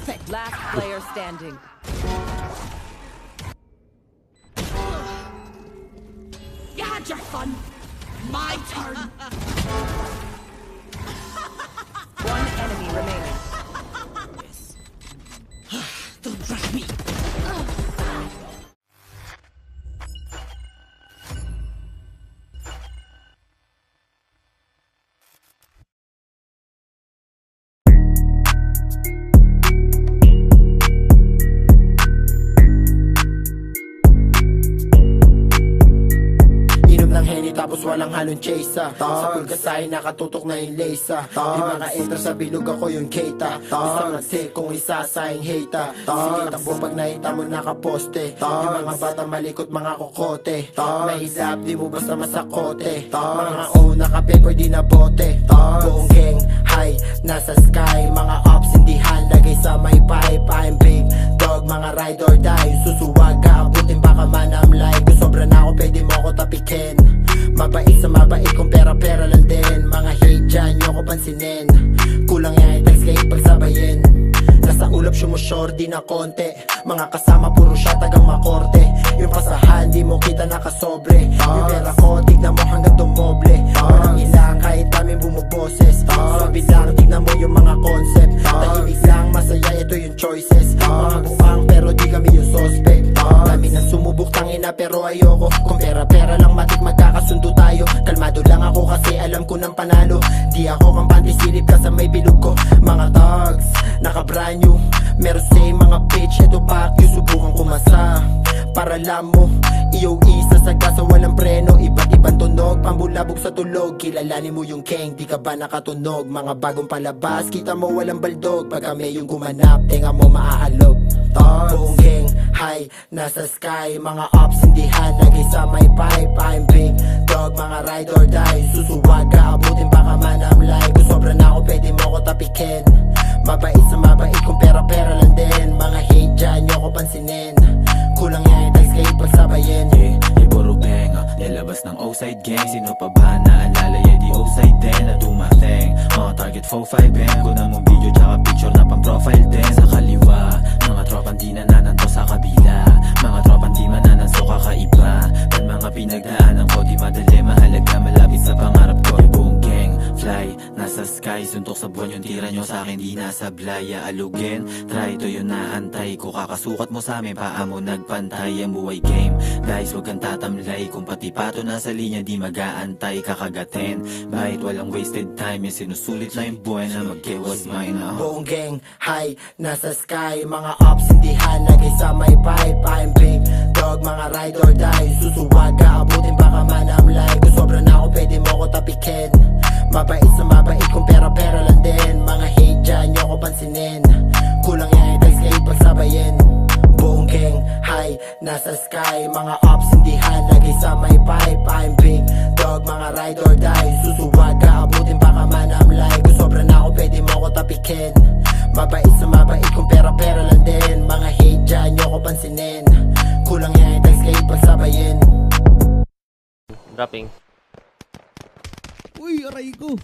Last player standing. You had your fun. My turn. One enemy remaining. Don't rush me. Tapos walang halong chasa. Sa pulgasay nakatutok na yung lace. Di maka-enter sa bilog ako yung keita. Isang nag-take kung isasayang hata. Sige takbo pag nakita mo nakaposte. Yung mga bata malikot mga kokote. May ilap di mo basta masakote. Mga naka-paper di na bote. Buong gang high nasa sky. Mga ups hindi lagay sa may pipe. I'm big dog mga ride or die. Susuwag abutin baka manamlay. Kung sobra na ako pwede mo ako tapikin. Mabait sa mabait kung pera-pera lang din. Mga hate dyan, nyo ko pansinin. Kulang yan i-text kayo pagsabayin. Nasa ulap sumushore di na konti. Mga kasama puro siya tagang makorte. Yung pasahan di mo kita nakasobre. Yung pera ko tignan mo hanggang dumoble. Walang ilang kahit namin bumuboses. Sabi lang tignan mo yung mga concept. Tahimik lang masaya ito yung choices. Mga bukang pero di kami yung suspect. Dami nang sumubok tangina pero ayoko. Kung pera-pera lang matik magkakasundo tayo. Kalmado lang ako kasi alam ko ng panalo. Di ako kampante silip ka sa may bilog ko. Mga thugs, naka-brand new. Meron say mga bitch, ito back you. Subukan kumasa para alam mo. Iyo isa sa gasa walang preno. Iba't ibang tunog, pambulabog sa tulog. Kilalanin mo yung keng, di ka ba nakatunog? Mga bagong palabas, kita mo walang baldog. Pag kami yung gumanap, tenga mo maaalog. Buong gang, high, nasa sky. Mga ups hindi lagay sa may pipe. I'm big dog, mga ride or die. Susuwag abutin baka manamlay. Kung sobra na ako pwede mo ako tapikin. Mabait sa mabait kung pera-pera lang din. Mga hate dyan, nyo ko pansinin. Kulang yan i-text kayo pagsabayin. Puro benga, nilabas ng outside gang. Sino pa ba naalala, di outside din. Na do my thing, mga target 4-5 bang. Ko na mong video tsaka picture na pang profile din. Sa kaliwa, mga tropang di nanananto sa kabila. Mga tropang di manananso kakaiba. Pan mga pinagdaanan ko, di madali mahalaga. Malapit sa pangarap ko, buong gang fly, nasa sky. Suntok sa buwan yung tira nyo sa akin, di nasa blaya. Alugin, try to yun naantay ko. Kakasukat mo sa amin, paa mo nagpantay. Ang buhay game, guys wag kang tatamlay. Kung pati pato nasa linya, di mag-aantay. Kakagatin, bahit walang wasted time. Yung sinusulit lang yung buhay na mag-was mine. Buong gang, high, nasa sky. Mga ups hindi lagay sa may pipe. I'm big dog, mga ride or die. Susuwag abutin baka manamlay. Kung sobra na ako pwede mo ako tapikin. Mabait sa mabait kung pera-pera lang din. Mga hate dyan, nyo ko pansinin. Kulang yan i-text kayo pagsabayin. Buong gang, high, nasa sky. Mga ups hindi lagay sa may pipe. I'm big dog, mga ride or die. Susuwag abutin baka manamlay. Kung sobra na ako pwede mo ako tapikin. Mabait sa mabait kung pera-pera lang din. Mga hate dyan, nyo ko pansinin. Kulang yan i-text kayo pagsabayin. Dropping. Uy, aray ko.